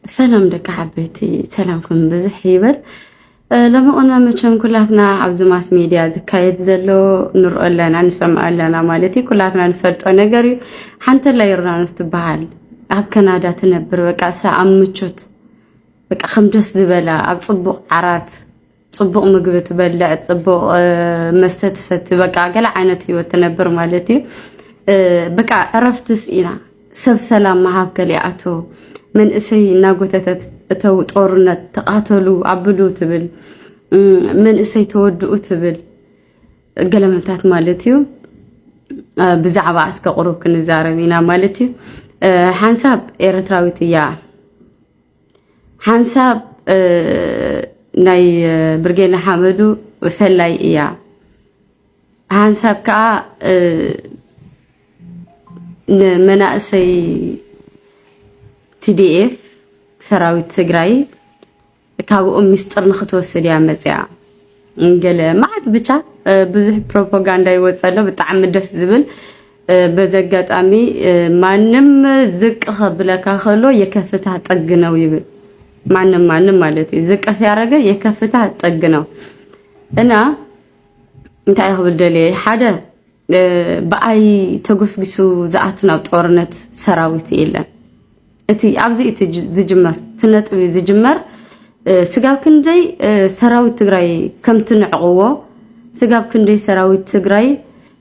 سلام لك حبيتي سلامكم بزح يبل لما قلنا مشان كلاتنا عبز ماس ميديا زكايد زلو نرؤى لنا نسمع لنا مالتي كلاتنا نفلت نجاري حنت لا يرنا نستبعل عب كندا تنبر بقى ساعة متشوت بقى خمجس زبالة عب صبق عرات صبق مقبة تبلع صبق مستت بقى قلع عينتي وتنبر مالتي بقى عرفت سئنا سب سلام معك قليعته من اسي ناغوتت تو طورنت تقاتلوا عبلو تبل من اسي تودؤ تبل قلمتات مالتيو بزعبا اسك قروب كنزاربينا مالتي حنساب إيرتراويتيا حنساب ناي برجينا حمدو وسلاي إياه حنساب كا مناسي TDF سراويت تግራይ ካብኦም ሚስጥር ንኽትወስድ ያ መጽያ እንገለ ማዕት ብቻ ብዙሕ ፕሮፓጋንዳ ይወጸለ ብጣዕሚ ደስ ዝብል በዘጋጣሚ ማንም ዝቅ ኸብለካ ኸሎ የከፍታ ጠግ ነው ይብል ማንም ማለት ዝቅ ሲያረገ የከፍታ ጠግ ነው እና እንታይ ይኽብል ደለ ሓደ በአይ ተጎስግሱ ዝኣትናው ጦርነት ሰራዊት የለን እቲ ኣብዚ እቲ ዝጅመር ትነጥቢ ዝጅመር ስጋብ ክንደይ ሰራዊት ትግራይ ከም ትንዕቅዎ ስጋብ ክንደይ ሰራዊት ትግራይ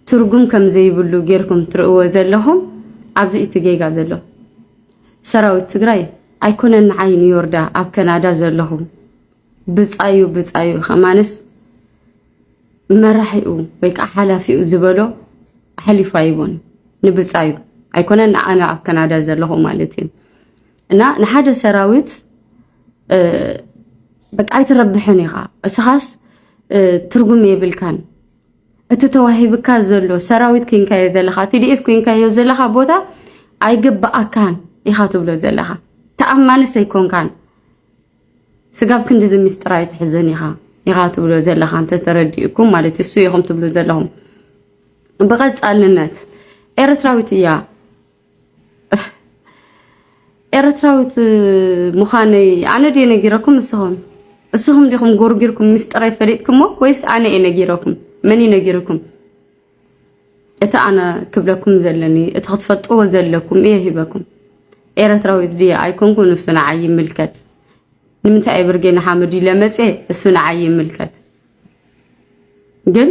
ትርጉም ከም ዘይብሉ ጌርኩም ትርእዎ ዘለኹም ኣብዚ እቲ ጌጋ ዘሎ ሰራዊት ትግራይ ኣይኮነን ዓይን ይወርዳ ኣብ ካናዳ ዘለኹም ብጻዩ ኸማንስ መራሒኡ ወይ ከዓ ሓላፊኡ ዝበሎ ሓሊፋ ይቦን ንብጻዩ ኣይኮነን ኣና ኣብ ካናዳ ዘለኹም ማለት እዩ እና ንሓደ ሰራዊት በቃ ኣይትረብሕን ኢኻ እስኻስ ትርጉም የብልካን እቲ ተዋሂብካ ዘሎ ሰራዊት ኮንካዮ ዘለኻ TDF ኮንካዮ ዘለኻ ቦታ ኣይግባኣካን ኢኻ ትብሎ ዘለኻ ተኣማንስ ኣይኮንካን ስጋብ ክንዲ ዝምስጥራይ ትሕዘን ኢኻ ትብሎ ዘለኻ እንተ ተረዲእኩም ማለት እሱ ኢኹም ትብሎ ዘለኹም ብቐጻልነት ኤርትራዊት እያ ኤርትራዊት ሙኻነይ ኣነ ደ ነጊረኩም እስኹም ዲኹም ጎርጊርኩም ምስጥራይ ፈሊጥኩሞ ወይስ ኣነ ነጊረኩም መን ነጊረኩም እቲ ኣነ ክብለኩም ዘለኒ እቲ ክትፈጥዎ ዘለኩም ሂበኩም ኤርትራዊት ድያ ኣይኮንኩን እሱ ንዓይ ምልከት ንምንታይ ብርጌና ሓመዱ ለመጽ እሱ ንዓይ ምልከት ግን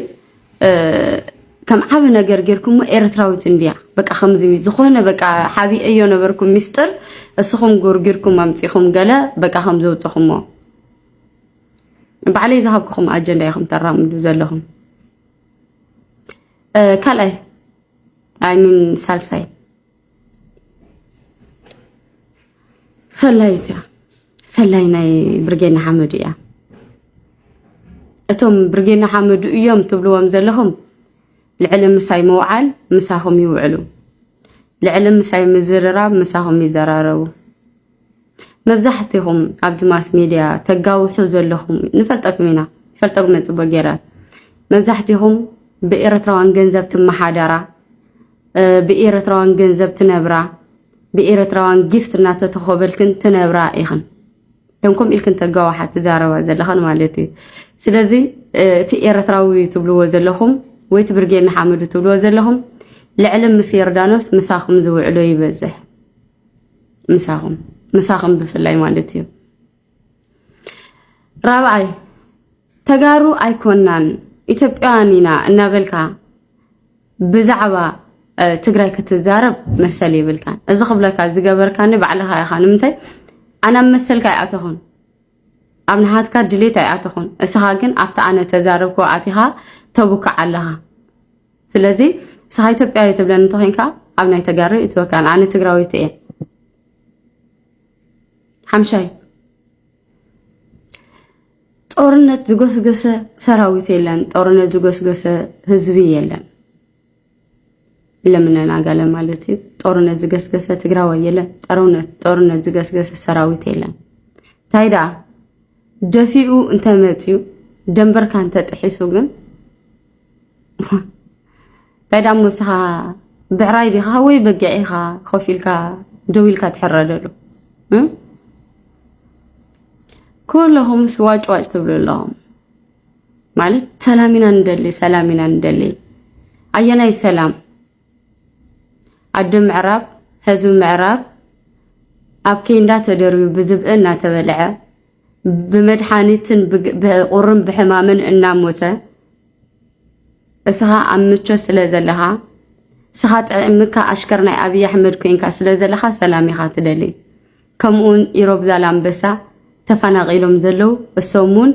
ከም ዓብ ነገር ጌርኩም ኤርትራዊት እንዲያ በቃ ከምዚ ዝኾነ በቃ ሓቢ እዮ ነበርኩም ሚስጥር እስኹም ጎርጊርኩም ኣምጺኹም ገለ በቃ ከም ዘውጽኹም ባዕለይ ዝሃብኩም ኣጀንዳ ይኹም ተራምዱ ዘለኹም ካልኣይ ሚን ሳልሳይ ሰላይ ናይ ብርጌና ሓመዱ እያ እቶም ብርጌና ሓመዱ እዮም ትብልዎም ዘለኹም ልዕሊ ምሳይ መውዓል ምሳኹም ይውዕሉ ልዕሊ ምሳይ ምዝርራብ ምሳኹም ይዘራረቡ መብዛሕትኹም ኣብዚ ማስ ሚድያ ተጋውሑ ዘለኹም ንፈልጠኩም ኢና ፈልጠኩም ጽቡቕ ጌራት መብዛሕትኹም ብኤርትራውያን ገንዘብ ትመሓደራ ብኤርትራውያን ገንዘብ ትነብራ ብኤርትራውያን ጊፍት እናተተኸበልክን ትነብራ ኢኽን ከምኩም ኢልክን ተጋዋሓ ትዛረባ ዘለኹን ማለት እዩ ስለዚ እቲ ኤርትራዊ ትብልዎ ዘለኹም ወይት ብርጌና ሓመዱ ትብልዎ ዘለኹም ልዕሊ ምስ ዮርዳኖስ ምሳኹም ዝውዕሎ ይበዝሕ ምሳኹም ብፍላይ ማለት እዩ ራብዓይ ተጋሩ ኣይኮናን ኢትዮጵያውያን ኢና እናበልካ ብዛዕባ ትግራይ ክትዛረብ መሰል ይብልካን እዚ ክብለካ ዝገበርካኒ ባዕልኻ ኢኻ ንምንታይ ኣነ መሰልካ ኣይኣተኹን ኣብ ንሓትካ ድሌት ኣይኣተኹን እስኻ ግን ኣብቲ ኣነ ተዛረብኮ ኣቲኻ ተቡካ ኣለኻ ስለዚ ስኻ ኢትዮጵያዊ ትብለኒ ተኾንካ ኣብ ናይ ተጋሩ እትወካን ኣነ ትግራዊት እየ ሓምሻይ ጦርነት ዝጎስገሰ ሰራዊት የለን ጦርነት ዝጎስገሰ ህዝቢ የለን ለምንና ጋለ ማለት እዩ ጦርነት ዝገስገሰ ትግራዋይ የለን ጦርነት ዝገስገሰ ሰራዊት የለን ታይዳ ደፊኡ እንተመጽዩ ደንበርካ እንተጥሒሱ ግን ታይዳ ሙስኻ ብዕራይ ዲኻ ወይ በጊዒኻ ኮፊልካ ደዊልካ ትሕረደሉ كلهم سواج واج تبلو لهم ማለት ሰላሚና እንደሊ አየናይ ሰላም አድም ምዕራብ ህዝብ ምዕራብ ኣብ ከንዳ ተደርቢ ብዝብእና ተበልዐ ብመድሓኒትን ብቁርን ብሕማምን እናሞተ እስኻ ኣምቾ ስለ ዘለኻ እስኻ ጥዕምካ ኣሽከር ናይ ኣብይ ኣሕመድ ኮይንካ ስለ ዘለኻ ሰላም ኢኻ ትደሊ ከምኡን ኢሮብ ዛላምበሳ ተፈናቂሎም ዘለው እሶሙን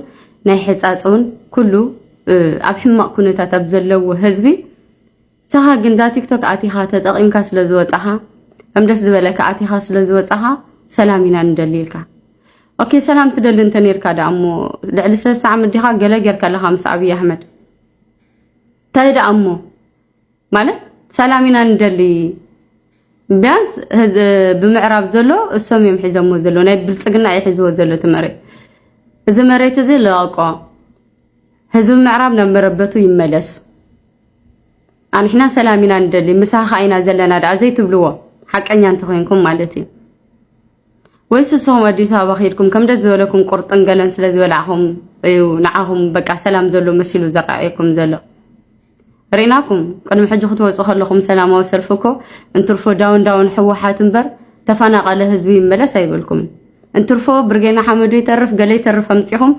ናይ ሕፃጹን ኩሉ ኣብ ሕማቅ ኩነታት ኣብ ዘለው ህዝቢ ስኻ ግን ዳ ቲክቶክ ኣቲኻ ተጠቂምካ ስለ ዝወፃኻ ከምደስ ዝበለካ ኣቲኻ ስለ ዝወፃኻ ሰላም ኢና እንደሊልካ ኦኬ ሰላም ትደሊ እንተ ነርካ ዳእሞ ልዕሊ 3 ዓመት ዲኻ ገለ ጌርካ ለኻ ምስ ኣብይ ኣሕመድ ታይ ዳእሞ ማለት ሰላም ኢና እንደሊ ቢያንስ ብምዕራብ ዘሎ እሶም እዮም ሒዘሞ ዘሎ ናይ ብልጽግና ይሕዝዎ ዘሎ ትመሬት እዚ መሬት እዚ ለቆ ህዝብ ምዕራብ ነመረበቱ ይመለስ አንሕና ሰላም ኢና እንደሊ ምሳኻ ኢና ዘለና ዳ ዘይትብልዎ ሓቀኛ እንተ ኮይንኩም ማለት እዩ ወይስ እሶም አዲስ አበባ ኸይድኩም ከም ደስ ዝበለኩም ቁርጥን ገለን ስለ ዝበላዕኹም እዩ ንዓኹም በቃ ሰላም ዘሎ መሲሉ ዘራእየኩም ዘሎ ሪናኩም ቅድሚ ሕጂ ክትወፁ ከለኹም ሰላማዊ ሰልፍኮ እንትርፎ ዳውን ሕወሓት እምበር ተፈናቀለ ህዝቢ ይመለስ አይብልኩም እንትርፎ ብርጌና ሐመዱ ይተርፍ ገለ ይተርፍ አምጽኹም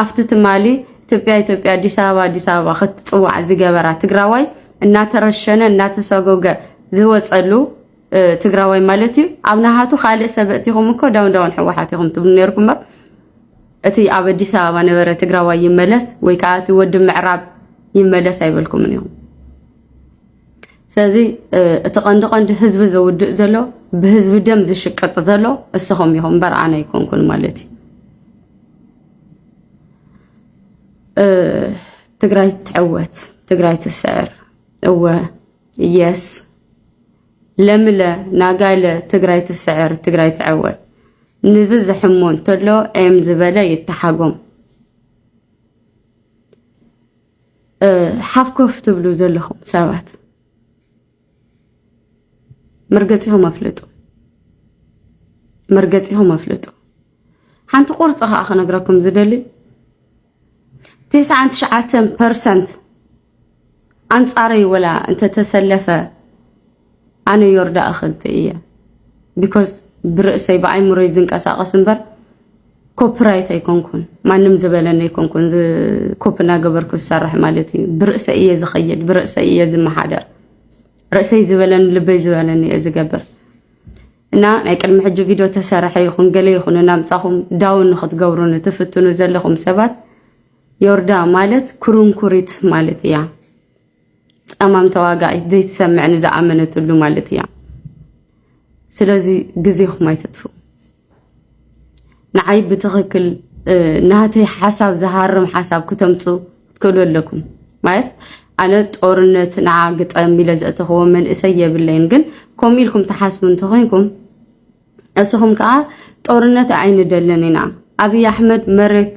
አፍቲ ትማሊ ኢትዮጵያ አዲስ አበባ ክትጽዋዕ ዝገበራ ትግራዋይ እናተረሸነ እናተሰጎገ ዝወጸሉ ትግራዋይ ማለት እዩ ኣብ ናሃቱ ካልእ ሰበእቲኹም እኮ ዳውን ሕወሓት ይኹም ትብሉ ነርኩም በር እቲ ኣብ አዲስ አበባ ነበረ ትግራዋይ ይመለስ ወይ ከዓ እቲ ወዲ ምዕራብ ይመለስ አይብልኩም ንኹም ስለዚህ እቲ ቀንዲ ህዝቢ ዘውድእ ዘሎ ብህዝቢ ደም ዝሽቀጥ ዘሎ እስኹም ይኹም በር ኣነ ይኮንኩን ማለት እዩ ትግራይ ትዕወት ትግራይ ትስዕር እወ የስ ለምለ ናጋለ ትግራይ ትስዕር ትግራይ ትዕወት ንዝ ዝሕሞን ተሎ ዒም ዝበለ ይተሓጎም ሓፍኮፍ ትብሉ ዘለኹም ሰባት مرقصيهم أفلطوا حانت قرصها أخ نقرأكم زدلي 99% أنصاري ولا أنت تسلفة أنا يرد أخلتي إياه because برأسي بأي مريزن كاسا قسمبر كوبرايت يكونكن ما نمزبلن يكونكن كوبنا قبركو السرح مالتي برأسي إياه زخيل برأسي إياه زي محادر رأسي زبلن لبي زبلن يزقبر إنا نايكل محجو فيديو تسارحي يخون قلي يخون نامتاهم داون نخط قورون تفتنو زلهم سبات يوردا مالت كرون كوريت مالت يا أمام تواقعي دي تسمعني زا أمنت اللو مالت يا سلازي قزيهم ما يتدفو نعيب بتغيكل نهاتي حساب زهارم حساب كتمتو تقولوا لكم مالت أنا تورنت نعاقت أميلة زأتهو من إسيا باللين جن كوميلكم تحاسبون تخينكم أسهم كا تورنت عين دلنينا أبي أحمد مرت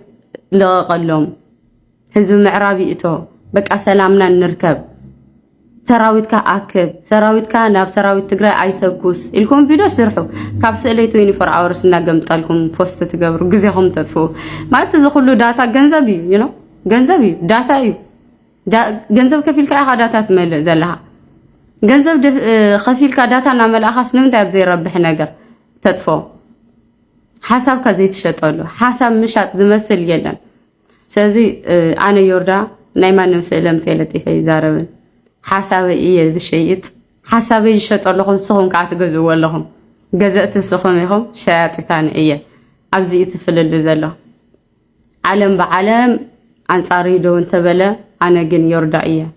لغلهم حزب معرابي إتو بك أسلامنا نركب سراويت كا أكب سراويت كا ناب سراويت تقرأ أي تبكوس إلكم فيديو سرحو كابس إليتو ينفر عورس نقمت لكم بوست تقبرو قزيهم تدفو ما تزخلو داتا جنزبي جنزبي داتا ገንዘብ ከፊልካ ኢኻ ዳታ ትመልእ ዘለኻ ገንዘብ ከፊልካ ዳታ ናመልኣኻስ ንምንታይ ኣብ ዘይረብሕ ነገር ተጥፎ ሓሳብካ ዘይትሸጠሉ ሓሳብ ምሻጥ ዝመስል የለን ስለዚ ኣነ ዮርዳ ናይ ማንም ስእለ ምፅእ ለጢፈ ይዛረብን ሓሳበይ እየ ዝሸይጥ ሓሳበይ ይሸጠለኹ ንስኹም ከዓ ትገዝእዎ ኣለኹም ገዘእቲ ንስኹም ኢኹም ሸያጢታኒ እየ ኣብዚ እትፍልሉ ዘሎ ዓለም ብዓለም ኣንጻሪ ዶ እንተበለ أنا جن يردائية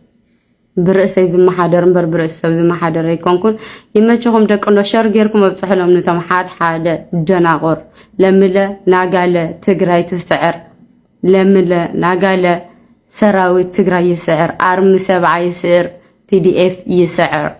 برأسي زي ما حدا رمبر برأسي زي ما حدا ريكونكون يمشيهم دكانو شر غيركم بتصحلهم نتام حدا جناغور لملا ناقالة تقراي تسعر لملا ناقالة سراوي تقراي يسعر أرم 7 يسعر TDF يسعر